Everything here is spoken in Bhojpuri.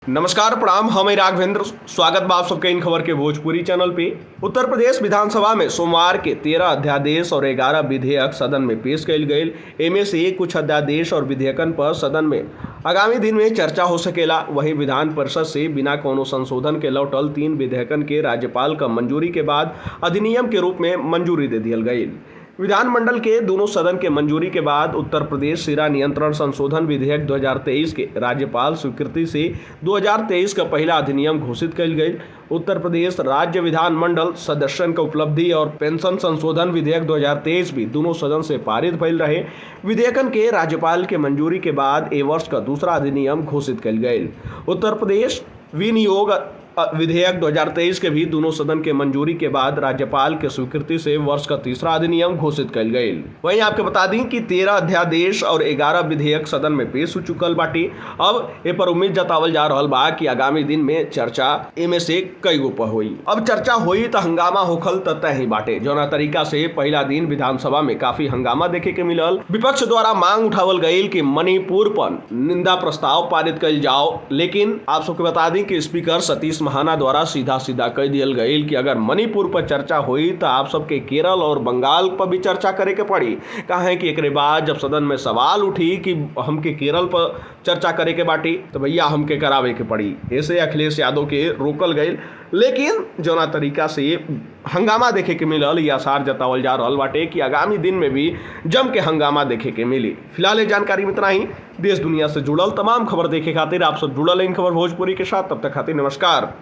नमस्कार प्रणाम, हम राघवेंद्र। स्वागत बा आप सबके इन खबर के भोजपुरी चैनल पे। उत्तर प्रदेश विधानसभा में सोमवार के 13 अध्यादेश और 11 विधेयक सदन में पेश कइल गईल। एमे से कुछ अध्यादेश और विधेयकन पर सदन में आगामी दिन में चर्चा हो सकेला। वहीं विधान परिषद से बिना कोनो संशोधन के लौटल 3 विधेयकन के राज्यपाल का मंजूरी के बाद अधिनियम के रूप में मंजूरी दे दियल गई। विधानमंडल के दोनों सदन के मंजूरी के बाद उत्तर प्रदेश शीरा नियंत्रण संशोधन विधेयक 2023 के राज्यपाल स्वीकृति से 2023 का पहला अधिनियम घोषित कइल गई। उत्तर प्रदेश राज्य विधानमंडल सदस्यन का उपलब्धि और पेंशन संशोधन विधेयक 2023 भी दोनों सदन से पारित भइल रहे। विधेयकन के राज्यपाल के मंजूरी के बाद ए वर्ष का दूसरा अधिनियम घोषित कइल गई। उत्तर प्रदेश विनियोग विधेयक 2023 के भी दोनों सदन के मंजूरी के बाद राज्यपाल के स्वीकृति से वर्ष का तीसरा अधिनियम घोषित कइल गई। वहीं आपके बता दी कि 13 अध्यादेश और 11 विधेयक सदन में पेश हो चुकल बाटी। अब ए पर उम्मीद जतावल जा रहल बा कि आगामी दिन में चर्चा एमे से कई गो पर हुई। अब चर्चा हुई तो हंगामा होखल त तय ही बाटे। जौना तरीका से पहला दिन विधानसभा में काफी हंगामा देखे के मिलल। विपक्ष द्वारा मांग उठावल गई कि मणिपुर पर निंदा प्रस्ताव पारित कइल जाओ, लेकिन आप सबके बता दी कि स्पीकर सतीश महाना द्वारा सीधा कह दियल गई कि अगर मणिपुर पर चर्चा हुई तो आप सबके केरल और बंगाल पर भी चर्चा करे के पड़ी। कहे कि एक बाद जब सदन में सवाल उठी कि हमके केरल पर चर्चा करे के बाटी तो भैया हमके करावे के पड़ी। ऐसे अखिलेश यादव के रोकल गई, लेकिन जौना तरीका से हंगामा देखे के मिलल, ये आसार जतावल जा रहल बाटे कि आगामी दिन में भी जम के हंगामा देखे के मिली। फिलहाल ये जानकारी में इतना ही। देश दुनिया से जुड़ल तमाम खबर देखे खातिर आप सब जुड़ल इन खबर भोजपुरी के साथ। तब तक खातिर नमस्कार।